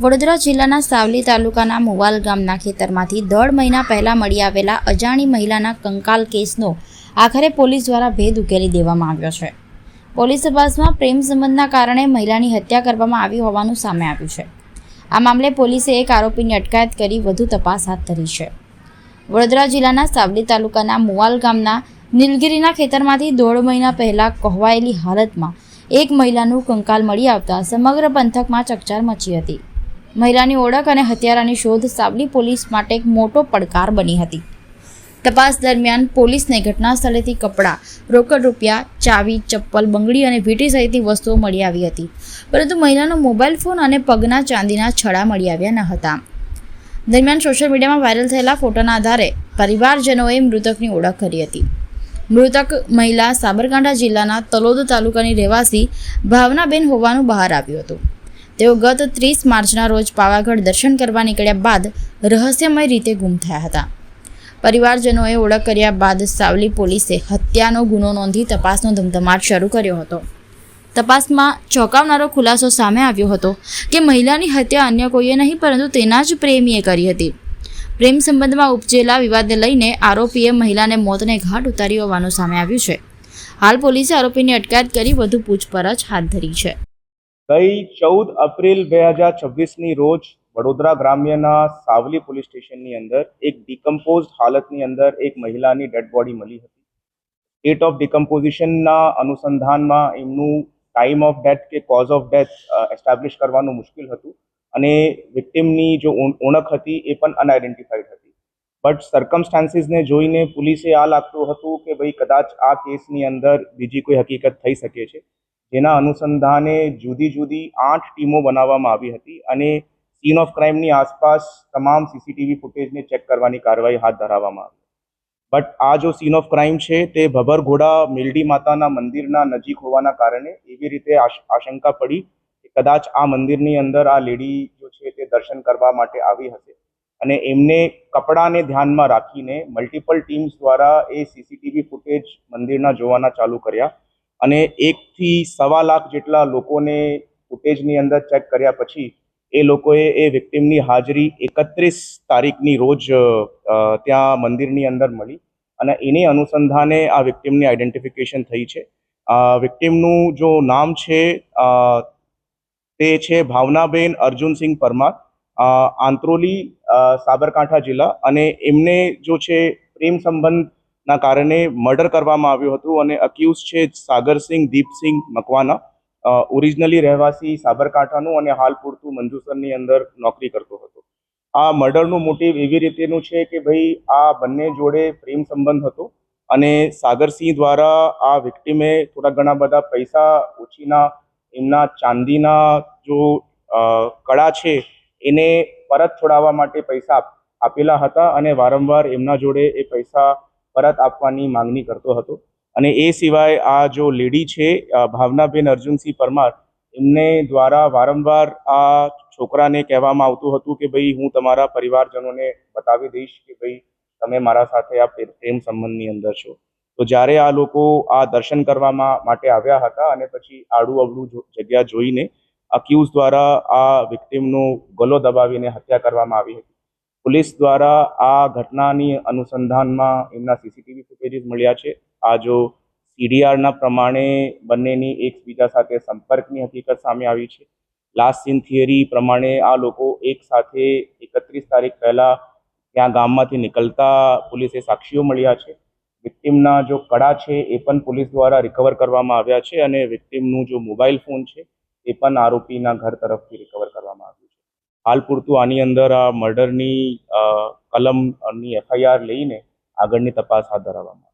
વડોદરા જિલ્લાના સાવલી તાલુકાના મુવાલ ગામના ખેતરમાંથી 1.5 મહિના પહેલા મળી આવેલા અજાણી મહિલાના કંકાલ કેસનો આખરે પોલીસ દ્વારા ભેદ ઉકેલી દેવામાં આવ્યો છે। પોલીસ તપાસમાં પ્રેમ સંબંધના કારણે મહિલાની હત્યા કરવામાં આવી હોવાનું સામે આવ્યું છે। આ મામલે પોલીસે એક આરોપીની અટકાયત કરી વધુ તપાસ હાથ ધરી છે। વડોદરા જિલ્લાના સાવલી તાલુકાના મુવાલ ગામના નીલગિરીના ખેતરમાંથી 1.5 મહિના પહેલા કહેવાયેલી હાલતમાં એક મહિલાનું કંકાલ મળી આવતા સમગ્ર પંથકમાં ચકચાર મચી હતી। મહિલાની ઓળખ અને હત્યારાની શોધ સાવલી પોલીસ માટે એક મોટો પડકાર બની હતી। તપાસ દરમિયાન પોલીસને ઘટના સ્થળેથી કપડાં, રોકડ રૂપિયા, ચાવી, ચપ્પલ, બંગડી અને વીંટી સહિતની વસ્તુઓ મળી આવી હતી, પરંતુ મહિલાનો મોબાઈલ ફોન અને પગના ચાંદીના છડા મળી આવ્યા ન હતા। દરમિયાન સોશિયલ મીડિયામાં વાયરલ થયેલા ફોટાના આધારે પરિવારજનોએ મૃતકની ઓળખ કરી હતી। મૃતક મહિલા સાબરકાંઠા જિલ્લાના તલોદ તાલુકાની રહેવાસી ભાવનાબેન હોવાનું બહાર આવ્યું હતું। તેઓ ગત 30 માર્ચના રોજ પાવાગઢ દર્શન કરવા નીકળ્યા બાદ રહસ્યમય રીતે ગુમ થયા હતા। પરિવારજનોએ ઓળખ કર્યા બાદ સાવલી પોલીસે હત્યાનો ગુનો નોંધી તપાસનો ધમધમાટ શરૂ કર્યો હતો। તપાસમાં ચોંકાવનારો ખુલાસો સામે આવ્યો હતો કે મહિલાની હત્યા અન્ય કોઈએ નહીં પરંતુ તેના જ પ્રેમીએ કરી હતી। પ્રેમ સંબંધમાં ઉપજેલા વિવાદને લઈને આરોપીએ મહિલાને મોતને ઘાટ ઉતારી હોવાનું સામે આવ્યું છે। હાલ પોલીસે આરોપીની અટકાયત કરી વધુ પૂછપરછ હાથ ધરી છે। ગઈ 14 એપ્રિલ 2026ની રોજ વડોદરા ગ્રામ્યના સાવલી પોલીસ સ્ટેશનની અંદર એક ડિકમ્પોઝડ હાલતની અંદર એક મહિલાની ડેડ બોડી મળી હતી। સ્ટેટ ઓફ ડિકમ્પોઝિશનના અનુસંધાનમાં એમનું ટાઈમ ઓફ ડેથ કે કોઝ ઓફ ડેથ એસ્ટાબ્લિશ કરવાનું મુશ્કેલ હતું અને વિક્ટિમની જો ઓળખ હતી એ પણ અનઆઇડેન્ટિફાઈડ હતી। બટ સર્કમસ્ટાન્સીસને જોઈને પોલીસે આ લાગતું હતું કે ભાઈ કદાચ આ કેસની અંદર બીજી કોઈ હકીકત થઈ શકે છે, જેના અનુસંધાને જુદી જુદી 8 ટીમો બનાવવામાં આવી હતી અને સીન ઓફ ક્રાઇમની આસપાસ તમામ સીસીટીવી ફૂટેજને ચેક કરવાની કાર્યવાહી હાથ ધરવામાં આવી। બટ આ જો સીન ઓફ ક્રાઇમ છે તે ભભરઘોડા મેલડી માતાના મંદિરના નજીક હોવાના કારણે એવી રીતે આશંકા પડી કે કદાચ આ મંદિરની અંદર આ લેડી જો છે તે દર્શન કરવા માટે આવી હશે અને એમને કપડાને ધ્યાનમાં રાખીને મલ્ટિપલ ટીમ્સ દ્વારા એ સીસીટીવી ફૂટેજ મંદિરના જોવાના ચાલુ કર્યા અને 1 થી 1.25 લાખ જેટલા લોકોને ફૂટેજની અંદર ચેક કર્યા પછી એ લોકોએ એ વિક્ટિમની હાજરી 31 તારીખની રોજ ત્યાં મંદિરની અંદર મળી અને એની અનુસંધાને આ વિક્ટિમની આઈડેન્ટિફિકેશન થઈ છે। વિક્ટિમનું જો નામ છે તે છે ભાવનાબેન અર્જુનસિંહ પરમાર, આંત્રોલી, સાબરકાંઠા જિલ્લા અને એમને જો છે પ્રેમ સંબંધના કારણે મર્ડર કરવામાં આવ્યું હતું અને અક્યુઝ છે સાગરસિંહ દીપસિંહ મકવાના, ઓરિજિનલી રહેવાસી સાબરકાંઠાનું અને હાલ પૂરતું મંજુસરની અંદર નોકરી કરતો હતો। આ મર્ડરનું મોટિવ એવી રીતેનું છે કે ભાઈ આ બંને જોડે પ્રેમ સંબંધ હતો અને સાગરસિંહ દ્વારા આ વિક્ટિમે થોડા ઘણા બધા પૈસા ઓછીના એમના ચાંદીના જો કડા છે એને પરત છોડાવવા માટે પૈસા આપેલા હતા અને વારંવાર એમના જોડે એ પૈસા પરત આપવાની માંગણી કરતો હતો। અને એ સિવાય આ જો લેડી છે ભાવનાબેન અર્જુનસિંહ પરમાર, એમને દ્વારા વારંવાર આ છોકરાને કહેવામાં આવતું હતું કે ભાઈ હું તમારા પરિવારજનોને બતાવી દઈશ કે ભાઈ તમે મારા સાથે આ પ્રેમ સંબંધની અંદર છો। તો જ્યારે આ લોકો આ દર્શન કરવામાં માટે આવ્યા હતા અને પછી આડું અવળું જગ્યા જોઈને અક્યુઝ દ્વારા આ વિક્ટિમનો ગળો દબાવીને હત્યા કરવામાં આવી હતી। પોલીસ દ્વારા આ ઘટનાની અનુસંધાનમાં એમના સીસીટીવી ફૂટેજીસ મળ્યા છે। આ જો સીડીઆરના પ્રમાણે બંનેની એકબીજા સાથે સંપર્કની હકીકત સામે આવી છે। લાસ્ટ સીન થિયરી પ્રમાણે આ લોકો એક સાથે 31 તારીખ પહેલા ત્યાં ગામમાંથી નીકળતા પોલીસે સાક્ષીઓ મળ્યા છે। વિક્ટિમના જો કડા છે એ પણ પોલીસ દ્વારા રિકવર કરવામાં આવ્યા છે અને વિક્ટિમનું જો મોબાઈલ ફોન છે એ પણ આરોપીના ઘર તરફથી રિકવર કરવામાં આવ્યું છે। હાલ પૂરતું આની અંદર આ મર્ડરની કલમની એફઆઈઆર લઈને આગળની તપાસ હાથ ધરવામાં